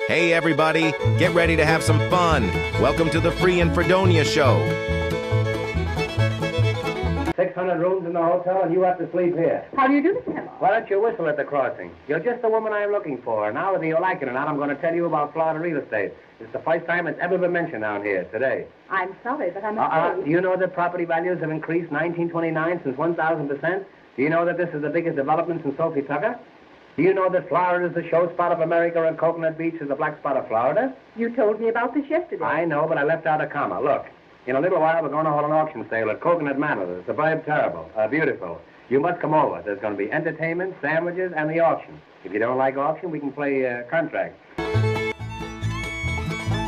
Hey everybody, get ready to have some fun. Welcome to the Free in Fredonia Show. 600 rooms in the hotel, and you have to sleep here. How do you do this, Emma? Why don't you whistle at the crossing? You're just the woman I'm looking for. Now, whether you like it or not, I'm going to tell you about Florida real estate. It's the first time it's ever been mentioned down here today. I'm sorry, but I'm afraid. Do you know that property values have increased 1929 since 1,000%? Do you know that this is the biggest development since Sophie Tucker? Do you know that Florida is the show spot of America and Coconut Beach is the black spot of Florida? You told me about this yesterday. I know, but I left out a comma. Look, in a little while we're going to hold an auction sale at Coconut Manor. The suburb terrible, beautiful. You must come over. There's going to be entertainment, sandwiches, and the auction. If you don't like auction, we can play contract.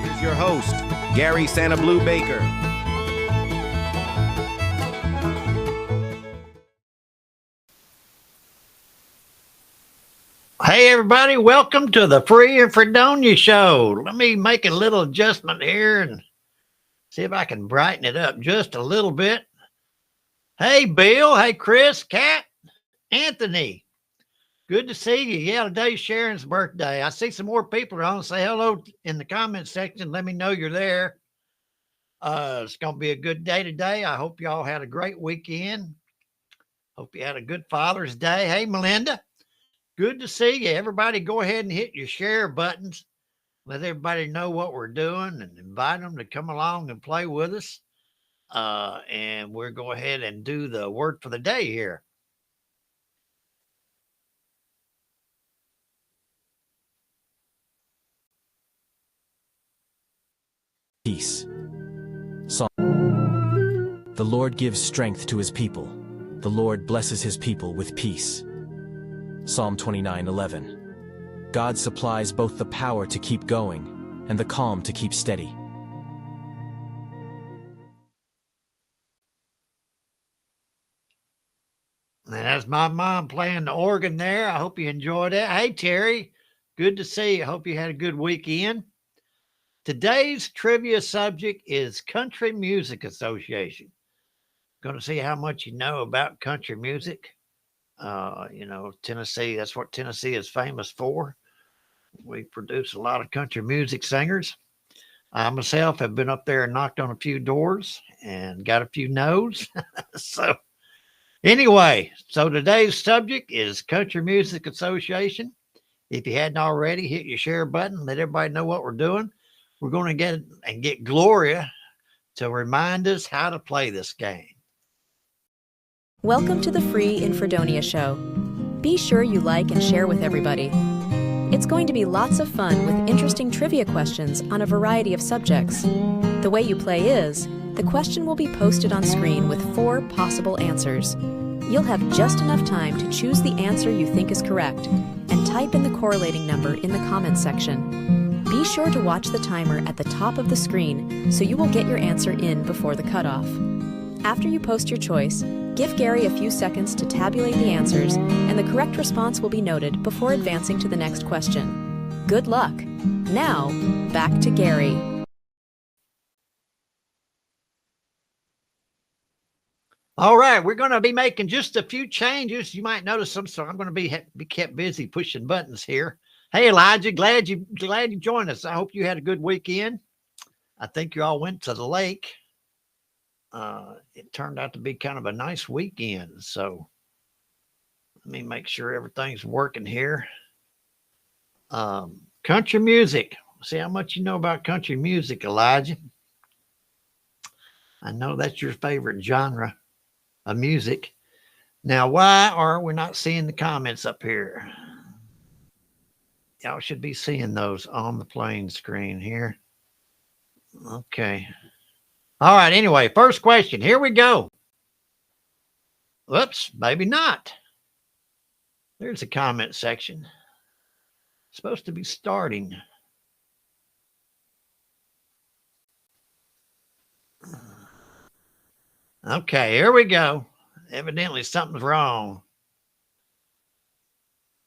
Here's your host, Gary SannaBlue Baker. Hey everybody, welcome to the Free in Fredonia Show. Let me make a little adjustment here and see if I can brighten it up just a little bit. Hey Bill, hey Chris, Kat, Anthony. Good to see you. Yeah, today's Sharon's birthday. I see some more people are on. Say hello in the comments section. Let me know you're there. It's going to be a good day today. I hope y'all had a great weekend. Hope you had a good Father's Day. Hey Melinda. Good to see you. Everybody go ahead and hit your share buttons. Let everybody know what we're doing and invite them to come along and play with us. And we'll go ahead and do the word for the day here. Peace. Psalm. The Lord gives strength to his people. The Lord blesses his people with peace. Psalm 29:11. God supplies both the power to keep going and the calm to keep steady. And that's my mom playing the organ there. I hope you enjoyed it. Hey, Terry, good to see you. I hope you had a good weekend. Today's trivia subject is Country Music Association. Going to see how much you know about country music. Tennessee, that's what Tennessee is famous for. We produce a lot of country music singers. I myself have been up there and knocked on a few doors and got a few no's. So today's subject is Country Music Association. If you hadn't already, hit your share button. Let everybody know what we're doing. We're going to get Gloria to remind us how to play this game. Welcome to the Free in Fredonia Show. Be sure you like and share with everybody. It's going to be lots of fun with interesting trivia questions on a variety of subjects. The way you play is, the question will be posted on screen with 4 possible answers. You'll have just enough time to choose the answer you think is correct and type in the correlating number in the comments section. Be sure to watch the timer at the top of the screen so you will get your answer in before the cutoff. After you post your choice, give Gary a few seconds to tabulate the answers, and the correct response will be noted before advancing to the next question. Good luck. Now, back to Gary. All right, we're going to be making just a few changes. You might notice some, so I'm going to be kept busy pushing buttons here. Hey, Elijah, glad you joined us. I hope you had a good weekend. I think you all went to the lake. It turned out to be kind of a nice weekend. So let me make sure everything's working here. Country music. See how much you know about country music, Elijah. I know that's your favorite genre of music. Now, why are we not seeing the comments up here? Y'all should be seeing those on the playing screen here. Okay. All right. Anyway, first question. Here we go. Whoops, maybe not. There's a comment section. Supposed to be starting. Okay, here we go. Evidently something's wrong.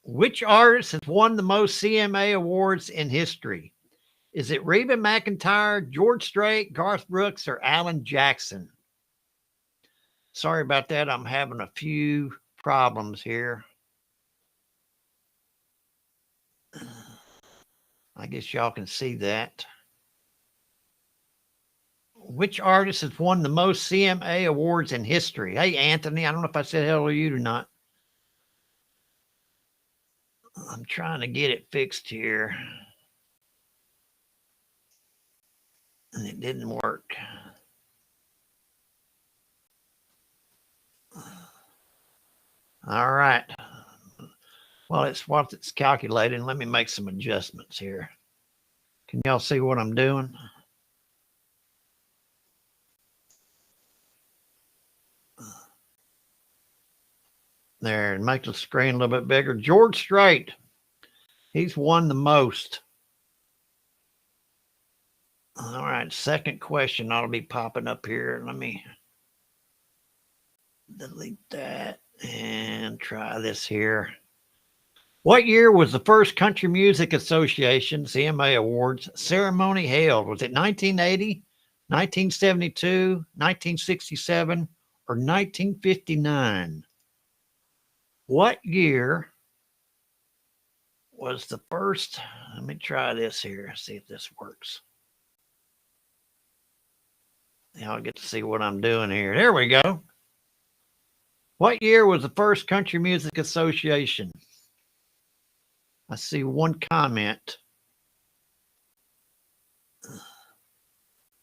Which artist has won the most CMA awards in history? Is it Reba McEntire, George Strait, Garth Brooks, or Alan Jackson? Sorry about that. I'm having a few problems here. I guess y'all can see that. Which artist has won the most CMA awards in history? Hey, Anthony, I don't know if I said hello to you or not. I'm trying to get it fixed here. And it didn't work. All right. Well, it's what it's calculating. Let me make some adjustments here. Can y'all see what I'm doing? There, and make the screen a little bit bigger. George Strait. He's won the most. All right, second question ought to be popping up here. Let me delete that and try this here. What year was the first Country Music Association CMA Awards ceremony held? Was it 1980, 1972, 1967, or 1959? What year was the first? Let me try this here, see if this works. Y'all get to see what I'm doing here. There we go. What year was the first Country Music Association? I see one comment.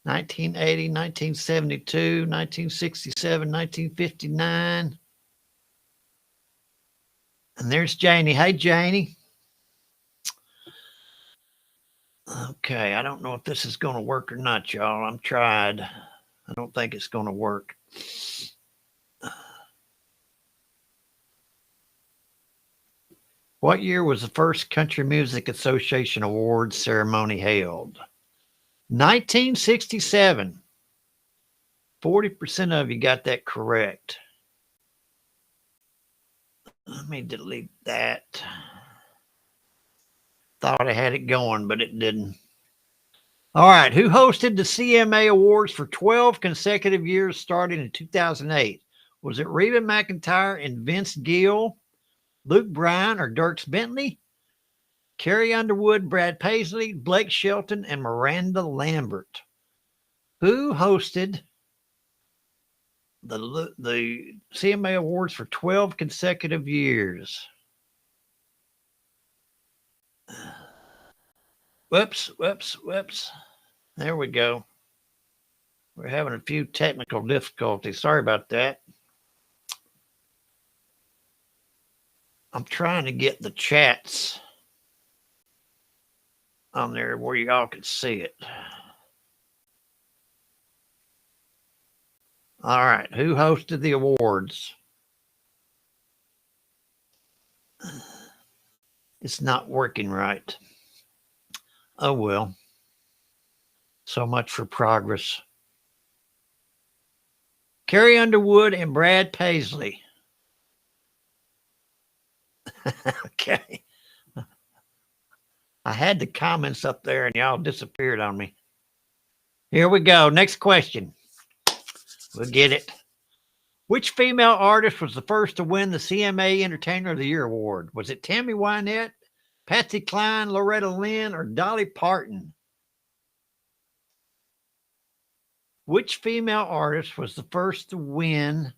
1980, 1972, 1967, 1959. And there's Janie. Hey, Janie. Okay, I don't know if this is going to work or not, y'all. I'm tried. I don't think it's going to work. What year was the first Country Music Association Awards ceremony held? 1967. 40% of you got that correct. Let me delete that. Thought I had it going, but it didn't. All right. Who hosted the CMA Awards for 12 consecutive years starting in 2008? Was it Reba McEntire and Vince Gill, Luke Bryan or Dierks Bentley, Carrie Underwood, Brad Paisley, Blake Shelton, and Miranda Lambert? Who hosted the CMA Awards for 12 consecutive years? Whoops. There we go. We're having a few technical difficulties. Sorry about that. I'm trying to get the chats on there where y'all can see it. All right. Who hosted the awards? It's not working right. Oh, well. So much for progress. Carrie Underwood and Brad Paisley. Okay. I had the comments up there and y'all disappeared on me. Here we go. Next question. We'll get it. Which female artist was the first to win the CMA Entertainer of the Year award? Was it Tammy Wynette, Patsy Cline, Loretta Lynn, or Dolly Parton? Which female artist was the first to win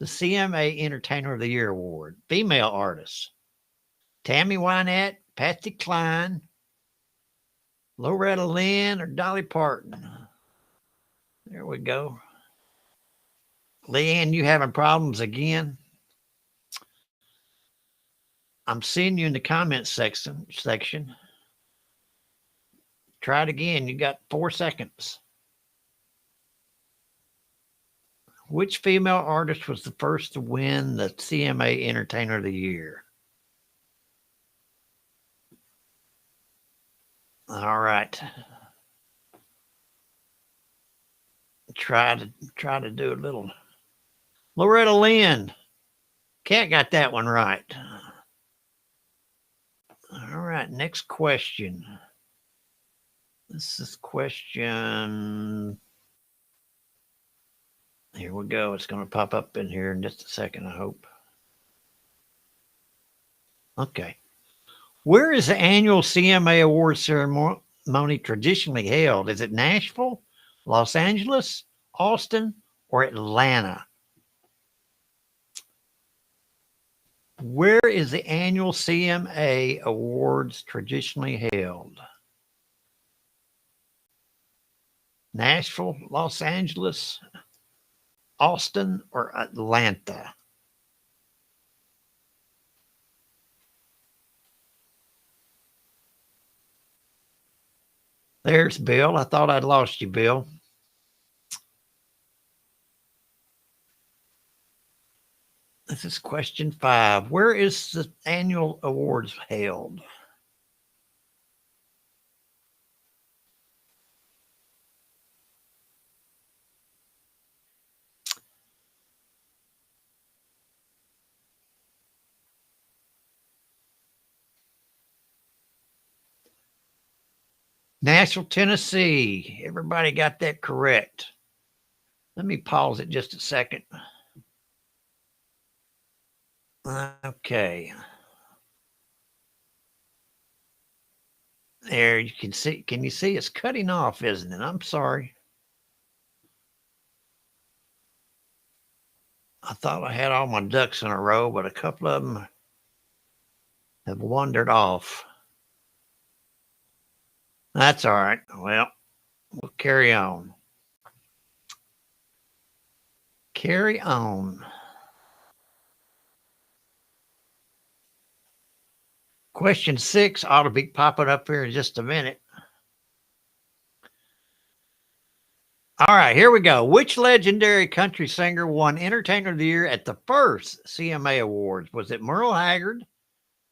the CMA Entertainer of the Year award? Female artists. Tammy Wynette, Patsy Cline, Loretta Lynn, or Dolly Parton? There we go. Leanne, you having problems again? I'm seeing you in the comments section. Try it again. You got 4 seconds. Which female artist was the first to win the CMA Entertainer of the Year? All right. Try to do a little. Loretta Lynn. Cat got that one right. All right, next question. This is question. Here we go. It's going to pop up in here in just a second, I hope. Okay. Where is the annual CMA award ceremony traditionally held? Is it Nashville, Los Angeles, Austin, or Atlanta? Where is the annual CMA awards traditionally held? Nashville, Los Angeles, Austin, or Atlanta? There's Bill. I thought I'd lost you, Bill. This is question 5. Where is the annual awards held? Nashville, Tennessee. Everybody got that correct. Let me pause it just a second. Okay. There you can see. Can you see it's cutting off, isn't it? I'm sorry. I thought I had all my ducks in a row, but a couple of them have wandered off. That's all right. Well, we'll carry on. Carry on. Question 6 ought to be popping up here in just a minute. All right, here we go. Which legendary country singer won Entertainer of the Year at the first CMA Awards? Was it Merle Haggard,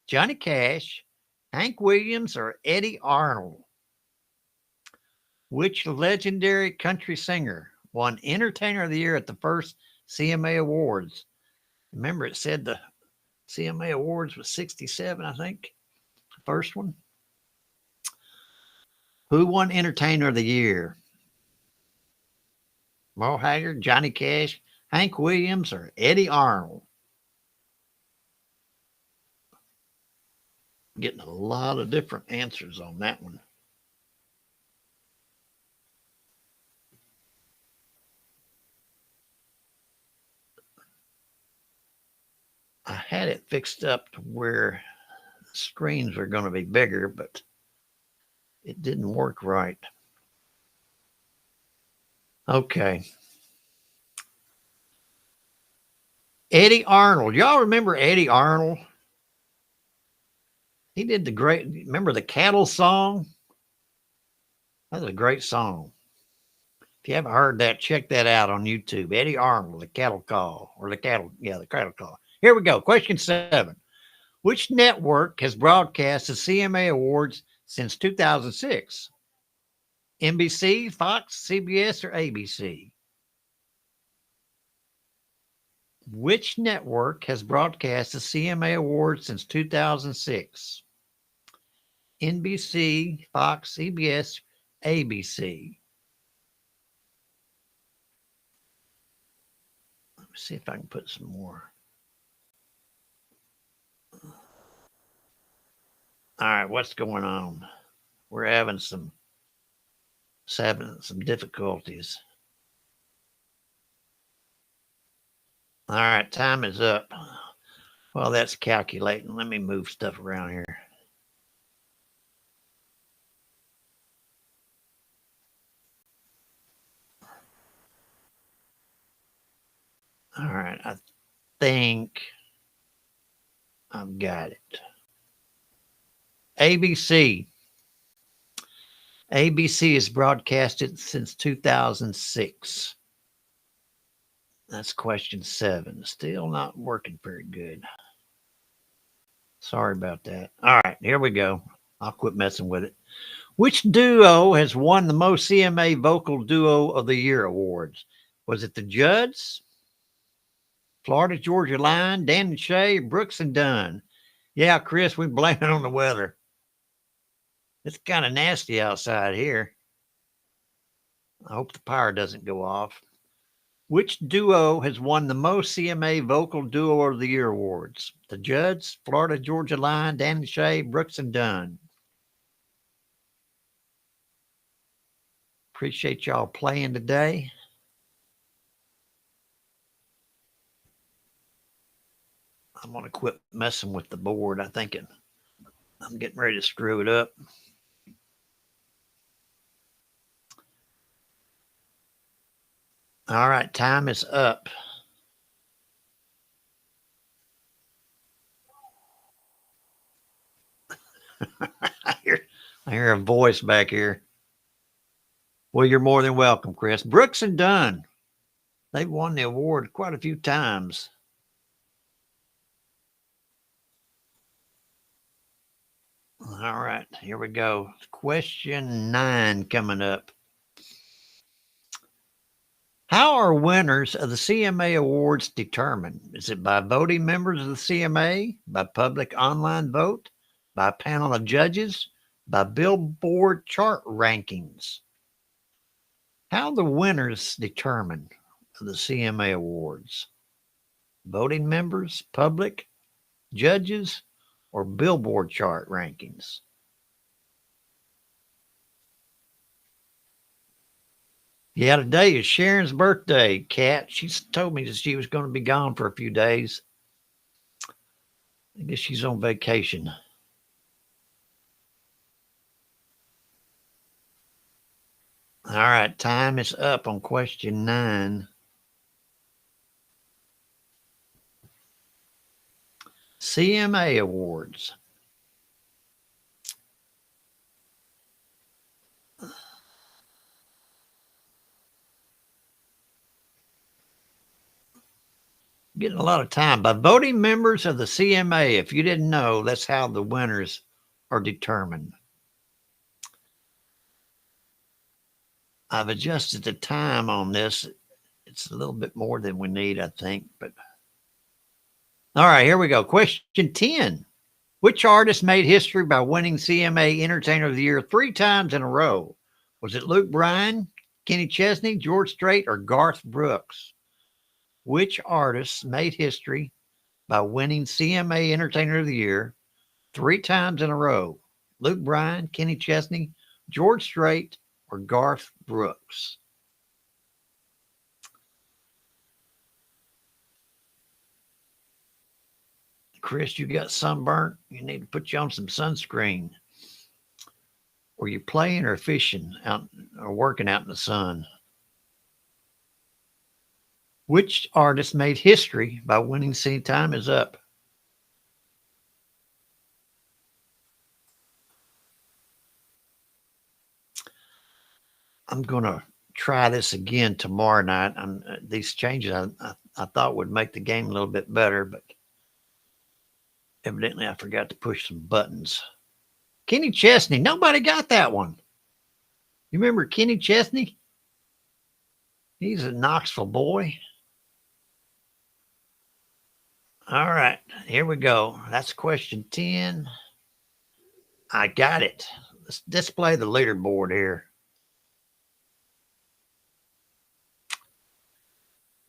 Johnny Cash, Hank Williams, or Eddie Arnold? Which legendary country singer won Entertainer of the Year at the first CMA Awards? Remember, it said the CMA Awards was 67, I think. The first one. Who won Entertainer of the Year? Merle Haggard, Johnny Cash, Hank Williams, or Eddie Arnold? Getting a lot of different answers on that one. I had it fixed up to where the screens were going to be bigger, but it didn't work right. Okay. Eddie Arnold. Y'all remember Eddie Arnold? He did the great, remember the cattle song? That was a great song. If you haven't heard that, check that out on YouTube. Eddie Arnold, the cattle call, or the cattle call. Here we go. Question 7. Which network has broadcast the CMA Awards since 2006? NBC, Fox, CBS, or ABC? Which network has broadcast the CMA Awards since 2006? NBC, Fox, CBS, ABC. Let me see if I can put some more. All right, what's going on? We're having some difficulties. All right, time is up. Well, that's calculating. Let me move stuff around here. All right, I think I've got it. ABC. ABC has broadcasted since 2006. That's question 7. Still not working very good. Sorry about that. All right, here we go. I'll quit messing with it. Which duo has won the most CMA Vocal Duo of the Year awards? Was it the Judds, Florida Georgia Line, Dan and Shay, Brooks and Dunn? Yeah, Chris, we blame it on the weather. It's kind of nasty outside here. I hope the power doesn't go off. Which duo has won the most CMA Vocal Duo of the Year awards? The Judds, Florida Georgia Line, Danny Shea, Brooks and Dunn. Appreciate y'all playing today. I'm going to quit messing with the board. I'm getting ready to screw it up. All right, time is up. I hear a voice back here. Well, you're more than welcome, Chris. Brooks and Dunn. They've won the award quite a few times. All right, here we go. Question 9 coming up. How are winners of the CMA Awards determined? Is it by voting members of the CMA, by public online vote, by a panel of judges, by Billboard chart rankings? How are the winners determined of the CMA Awards? Voting members, public, judges, or Billboard chart rankings? Yeah, today is Sharon's birthday, Kat. She told me that she was going to be gone for a few days. I guess she's on vacation. All right, time is up on question 9. CMA Awards. Getting a lot of time. By voting members of the CMA, if you didn't know, that's how the winners are determined. I've adjusted the time on this. It's a little bit more than we need, I think. But all right, here we go. Question 10. Which artist made history by winning CMA Entertainer of the Year 3 times in a row? Was it Luke Bryan, Kenny Chesney, George Strait, or Garth Brooks? Which artist made history by winning CMA Entertainer of the Year 3 times in a row? Luke Bryan, Kenny Chesney, George Strait, or Garth Brooks? Chris, you got sunburnt. You need to put you on some sunscreen. Or you playing or fishing out or working out in the sun? Which artist made history by winning Time is Up? I'm going to try this again tomorrow night. These changes I thought would make the game a little bit better, but evidently I forgot to push some buttons. Kenny Chesney. Nobody got that one. You remember Kenny Chesney? He's a Knoxville boy. All right, here we go. That's question 10. I got it. Let's display the leaderboard here.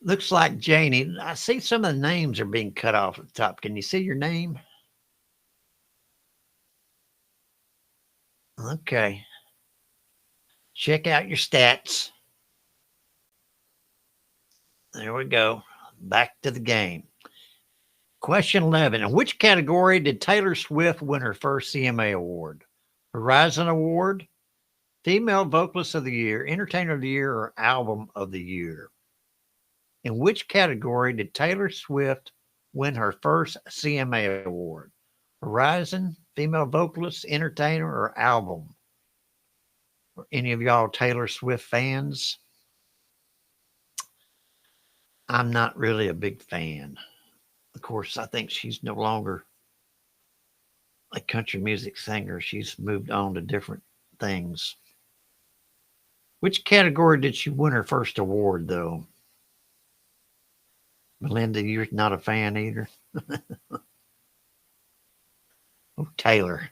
Looks like Janie. I see some of the names are being cut off at the top. Can you see your name? Okay. Check out your stats. There we go. Back to the game. Question 11. In which category did Taylor Swift win her first CMA award? Horizon Award, Female Vocalist of the Year, Entertainer of the Year, or Album of the Year? In which category did Taylor Swift win her first CMA award? Horizon, Female Vocalist, Entertainer, or Album? Are any of y'all Taylor Swift fans? I'm not really a big fan. Of course, I think she's no longer a country music singer. She's moved on to different things. Which category did she win her first award, though? Melinda, you're not a fan either. Oh, Taylor.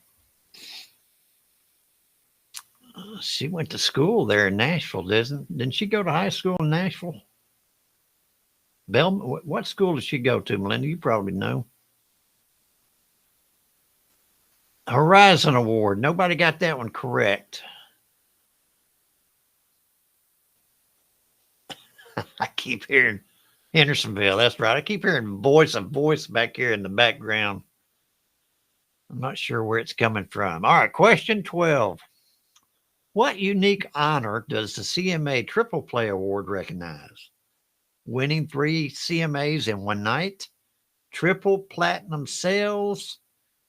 She went to school there in Nashville, didn't she go to high school in Nashville? Bell, what school does she go to, Melinda? You probably know. Horizon Award. Nobody got that one correct. I keep hearing Hendersonville. That's right. I keep hearing a voice back here in the background. I'm not sure where it's coming from. All right, question 12. What unique honor does the CMA Triple Play Award recognize? Winning 3 CMAs in one night, triple platinum sales,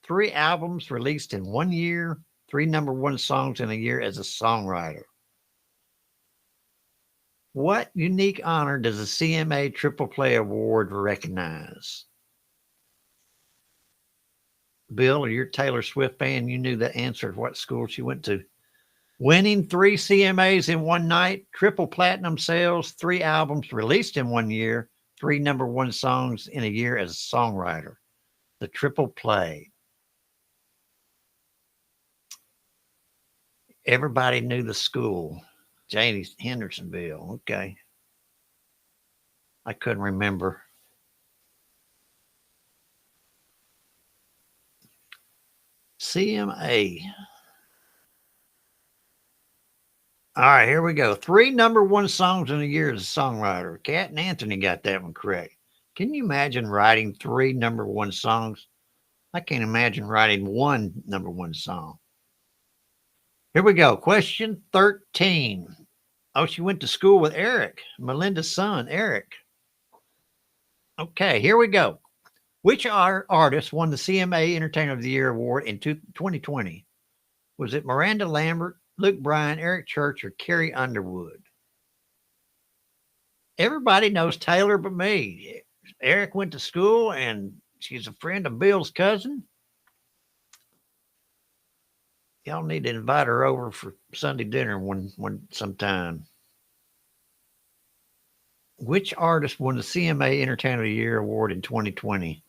3 albums released in 1 year, 3 #1 songs in a year as a songwriter. What unique honor does the CMA Triple Play Award recognize? Bill, you're a Taylor Swift fan. You knew the answer to what school she went to. Winning 3 CMAs in one night, triple platinum sales, 3 albums released in 1 year, 3 #1 songs in a year as a songwriter. The Triple Play. Everybody knew the school. Janie's Hendersonville. Okay. I couldn't remember. CMA. All right, here we go. 3 #1 songs in a year as a songwriter. Kat and Anthony got that one correct. Can you imagine writing 3 #1 songs? I can't imagine writing 1 #1 song. Here we go. Question 13. Oh, she went to school with Eric, Melinda's son, Eric. Okay, here we go. Which artist won the CMA Entertainer of the Year award in 2020? Was it Miranda Lambert, Luke Bryan, Eric Church, or Carrie Underwood? Everybody knows Taylor but me. Eric went to school, and she's a friend of Bill's cousin. Y'all need to invite her over for Sunday dinner sometime. Which artist won the CMA Entertainer of the Year award in 2020?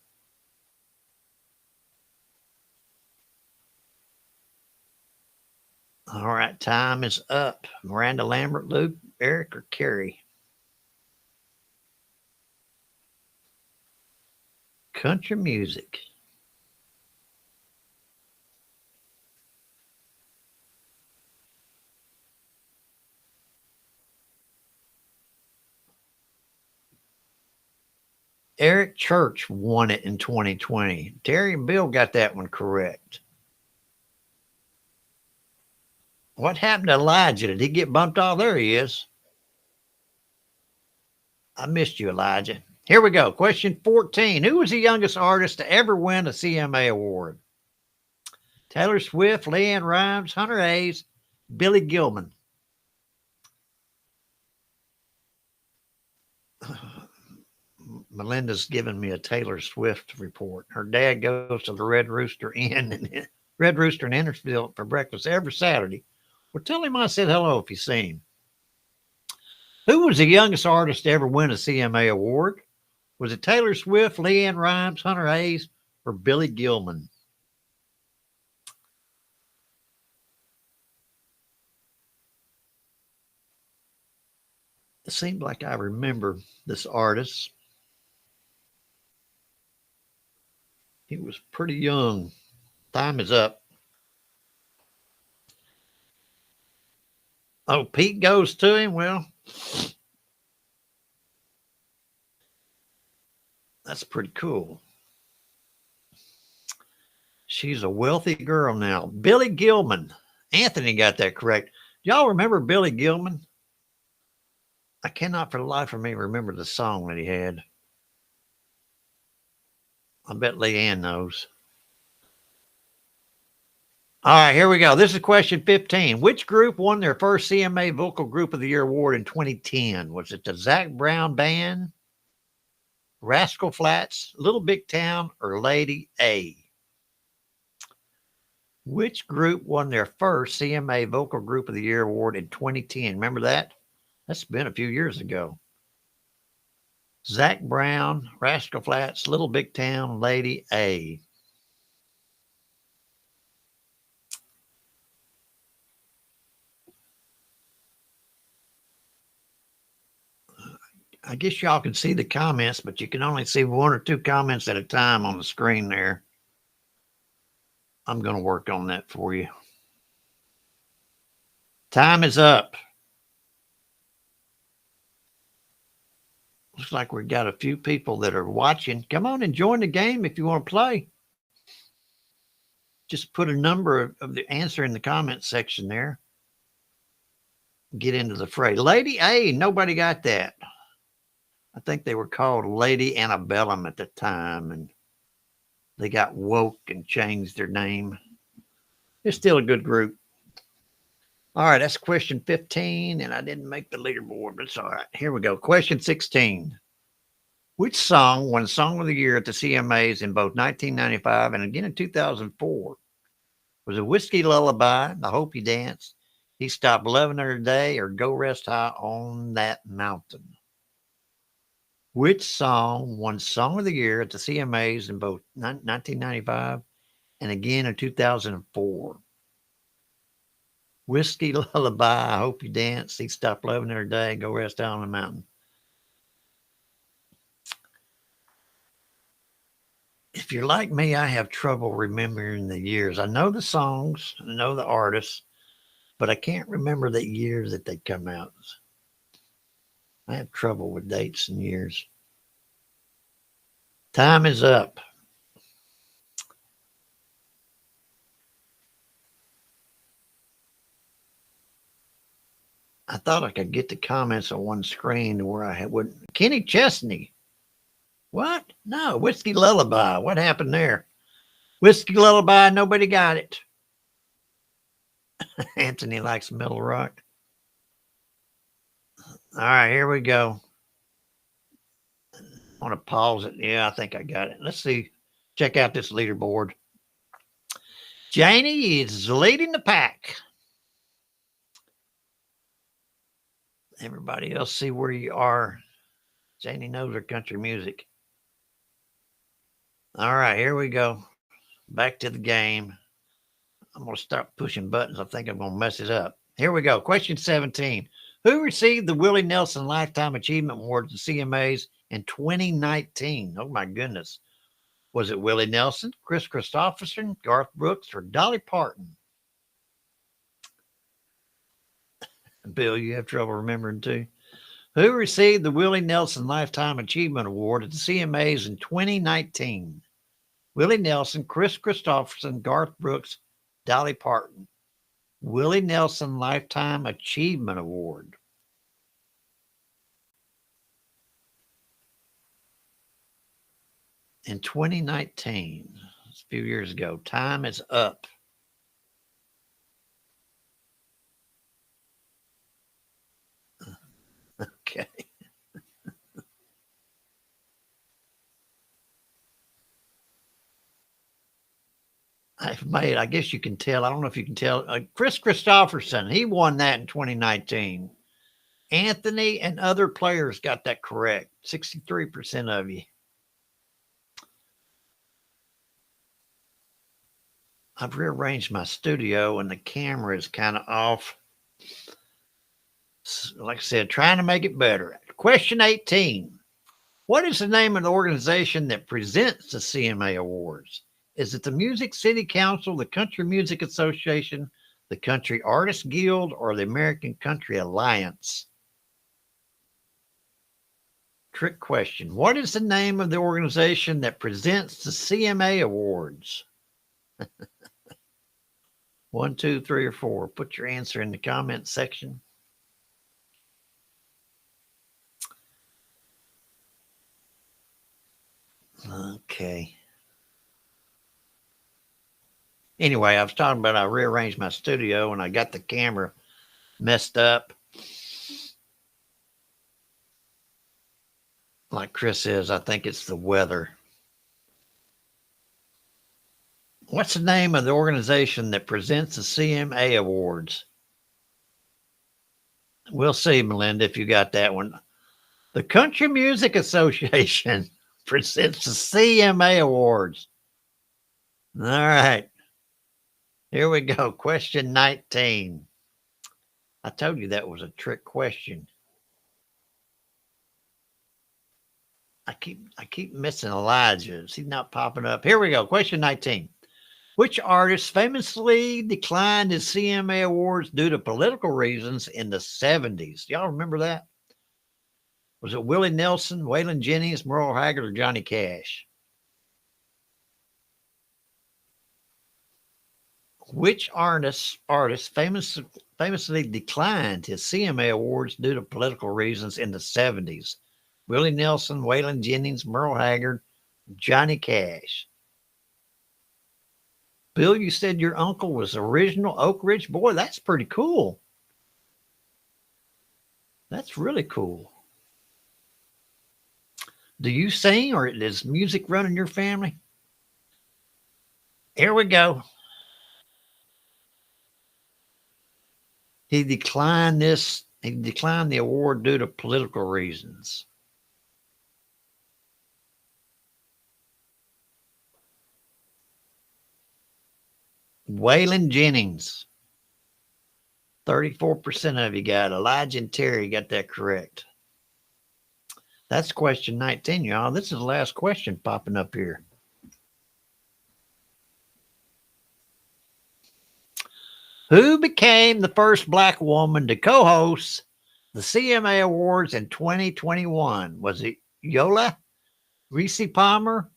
All right, time is up. Miranda Lambert, Luke, Eric, or Carrie? Country music. Eric Church won it in 2020. Terry and Bill got that one correct. What happened to Elijah? Did he get bumped off? There he is. I missed you, Elijah. Here we go. Question 14. Who was the youngest artist to ever win a CMA award? Taylor Swift, LeAnn Rimes, Hunter Hayes, Billy Gilman. Melinda's giving me a Taylor Swift report. Her dad goes to the Red Rooster Inn in Hendersonville for breakfast every Saturday. Well, tell him I said hello if you see him. Who was the youngest artist to ever win a CMA award? Was it Taylor Swift, LeAnn Rimes, Hunter Hayes, or Billy Gilman? It seemed like I remember this artist. He was pretty young. Time is up. Oh, Pete goes to him. Well, that's pretty cool. She's a wealthy girl now. Billy Gilman. Anthony got that correct. Y'all remember Billy Gilman? I cannot for the life of me remember the song that he had. I bet LeAnn knows. All right, here we go. This is question 15. Which group won their first CMA Vocal Group of the Year award in 2010? Was it the Zac Brown Band, Rascal Flatts, Little Big Town, or Lady A? Which group won their first CMA Vocal Group of the Year award in 2010? Remember that? That's been a few years ago. Zac Brown, Rascal Flatts, Little Big Town, Lady A. I guess y'all can see the comments, but you can only see 1 or 2 comments at a time on the screen there. I'm going to work on that for you. Time is up. Looks like we've got a few people that are watching. Come on and join the game if you want to play. Just put a number of the answer in the comment section there. Get into the fray. Lady A, nobody got that. I think they were called Lady Antebellum at the time, and they got woke and changed their name. They're still a good group. All right, that's question 15, and I didn't make the leaderboard, but it's all right. Here we go. Question 16. Which song won Song of the Year at the CMAs in both 1995 and again in 2004? Was it Whiskey Lullaby, I Hope You Dance, He Stopped Loving Her Today, or Go Rest High on That Mountain? Which song won Song of the Year at the CMAs in both 1995 and again in 2004? Whiskey Lullaby, I Hope You Dance, He Stopped Loving Her Today, Go Rest High on the Mountain. If you're like me, I have trouble remembering the years. I know the songs, I know the artists, but I can't remember the years that they come out. I have trouble with dates and years. Time is up. I thought I could get the comments on one screen to where I wouldn't. Kenny Chesney. What? No, Whiskey Lullaby. What happened there? Whiskey Lullaby, nobody got it. Anthony likes Middle Rock. All right, here we go. I want to pause it. Yeah, I think I got it. Let's see. Check out this leaderboard. Janie is leading the pack. Everybody else see where you are. Janie knows her country music. All right, here we go. Back to the game. I'm going to start pushing buttons. I think I'm going to mess it up. Here we go. Question 17. Who received the Willie Nelson Lifetime Achievement Award at the CMAs in 2019? Oh, my goodness. Was it Willie Nelson, Chris Christopherson, Garth Brooks, or Dolly Parton? Bill, you have trouble remembering too. Who received the Willie Nelson Lifetime Achievement Award at the CMAs in 2019? Willie Nelson, Chris Christopherson, Garth Brooks, Dolly Parton. Willie Nelson Lifetime Achievement Award. In 2019, a few years ago. Time is up. Okay. I guess you can tell. I don't know if you can tell. Chris Christopherson, he won that in 2019. Anthony and other players got that correct. 63% of you. I've rearranged my studio and the camera is kind of off. Like I said, trying to make it better. Question 18. What is the name of the organization that presents the CMA Awards? Is it the Music City Council, the Country Music Association, the Country Artists Guild, or the American Country Alliance? Trick question. What is the name of the organization that presents the CMA Awards? 1, 2, 3, or 4. Put your answer in the comment section. Okay. Anyway, I was talking about I rearranged my studio and I got the camera messed up. Like Chris says, I think it's the weather. What's the name of the organization that presents the CMA Awards? We'll see, Melinda, if you got that one. The Country Music Association presents the CMA Awards. All right. Here we go. Question 19. I told you that was a trick question. I keep missing Elijah. He's not popping up. Here we go. Question 19. Which artist famously declined his CMA awards due to political reasons in the 70s? Y'all remember that? Was it Willie Nelson, Waylon Jennings, Merle Haggard, or Johnny Cash? Which artist famously declined his CMA awards due to political reasons in the 70s? Willie Nelson, Waylon Jennings, Merle Haggard, Johnny Cash. Bill, you said your uncle was original Oak Ridge. Boy, that's pretty cool. That's really cool. Do you sing, or does music run in your family? Here we go. He declined the award due to political reasons. Waylon Jennings. 34% of you got it. Elijah and Terry got that correct. That's question 19, y'all. This is the last question popping up here. Who became the first black woman to co-host the CMA Awards in 2021? Was it Yola, Reese Palmer,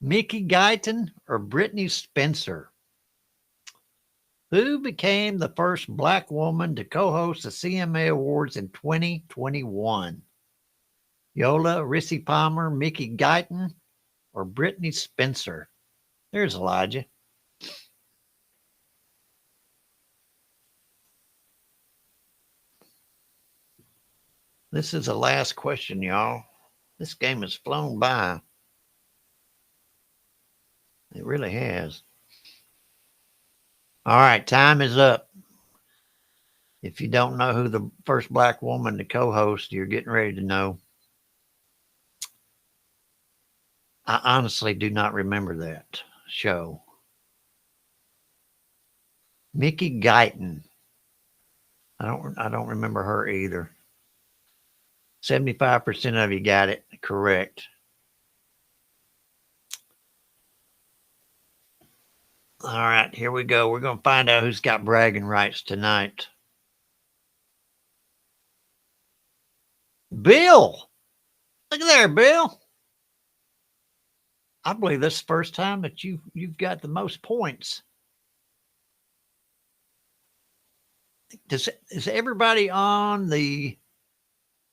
Mickey Guyton, or Brittany Spencer? Who became the first black woman to co-host the CMA Awards in 2021? Yola, Reese Palmer, Mickey Guyton, or Brittany Spencer? There's Elijah. This is the last question, y'all. This game has flown by. It really has. All right, time is up. If you don't know who the first black woman to co-host, you're getting ready to know. I honestly do not remember that show. Mickey Guyton. I don't remember her either. 75% of you got it correct. All right, here we go. We're going to find out who's got bragging rights tonight. Bill. Look at there, Bill. I believe this is the first time that you've got the most points. Is everybody on the...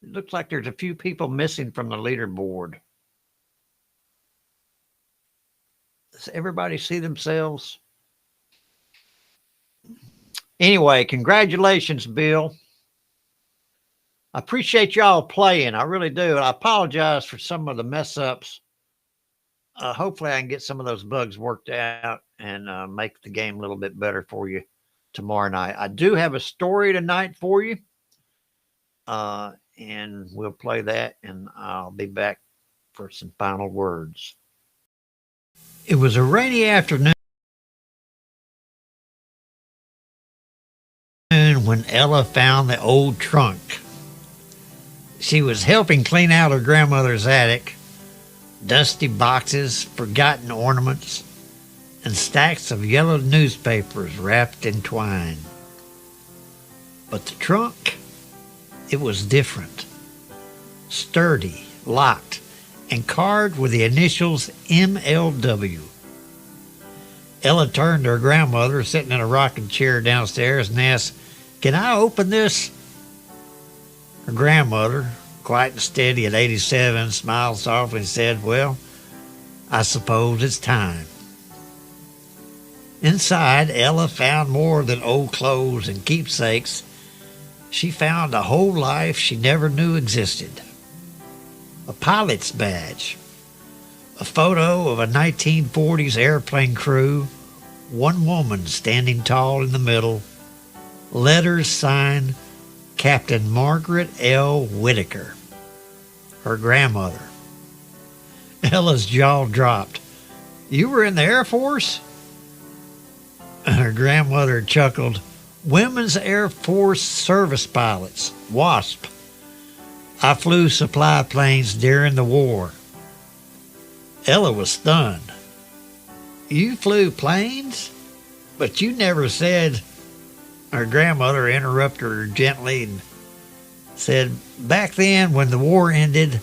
It looks like there's a few people missing from the leaderboard. Does everybody see themselves? Anyway, congratulations, Bill. I appreciate y'all playing. I really do. I apologize for some of the mess ups. Hopefully I can get some of those bugs worked out and make the game a little bit better for you tomorrow night. I do have a story tonight for you. And we'll play that, and I'll be back for some final words. It was a rainy afternoon when Ella found the old trunk. She was helping clean out her grandmother's attic. Dusty boxes, forgotten ornaments, and stacks of yellow newspapers wrapped in twine. But the trunk, it was different. Sturdy, locked, and carved with the initials MLW. Ella turned to her grandmother sitting in a rocking chair downstairs and asked, "Can I open this?" Her grandmother, quiet and steady at 87, smiled softly and said, "Well, I suppose it's time." Inside, Ella found more than old clothes and keepsakes. She found a whole life she never knew existed. A pilot's badge, a photo of a 1940s airplane crew, one woman standing tall in the middle, letters signed Captain Margaret L. Whitaker, her grandmother. Ella's jaw dropped. "You were in the Air Force?" Her grandmother chuckled. "Women's Air Force Service Pilots, WASP. I flew supply planes during the war. Ella was stunned. You flew planes? But you never said. Her grandmother interrupted her gently and said, back then when the war ended,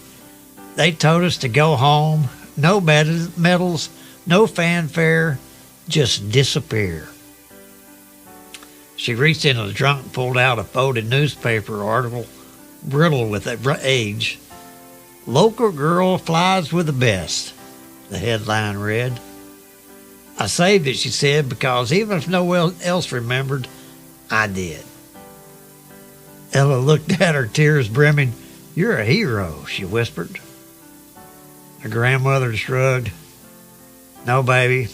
they told us to go home. No medals, no fanfare, just disappear. She reached into the trunk and pulled out a folded newspaper article, brittle with age. Local girl flies with the best, the headline read. I saved it, she said, because even if no one else remembered, I did. Ella looked at her, tears brimming. You're a hero, she whispered. Her grandmother shrugged. No, baby,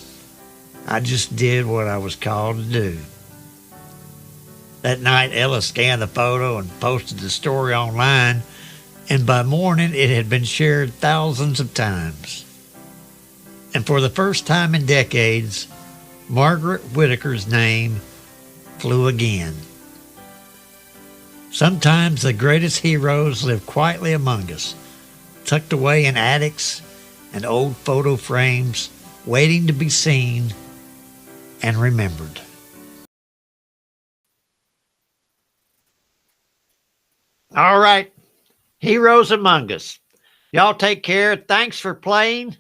I just did what I was called to do. That night, Ella scanned the photo and posted the story online, and by morning it had been shared thousands of times. And for the first time in decades, Margaret Whitaker's name flew again. Sometimes the greatest heroes live quietly among us, tucked away in attics and old photo frames, waiting to be seen and remembered. All right, heroes among us. Y'all take care. Thanks for playing.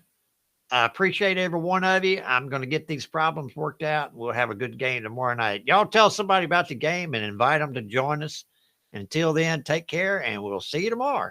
I appreciate every one of you. I'm going to get these problems worked out. We'll have a good game tomorrow night. Y'all tell somebody about the game and invite them to join us. Until then, take care, and we'll see you tomorrow.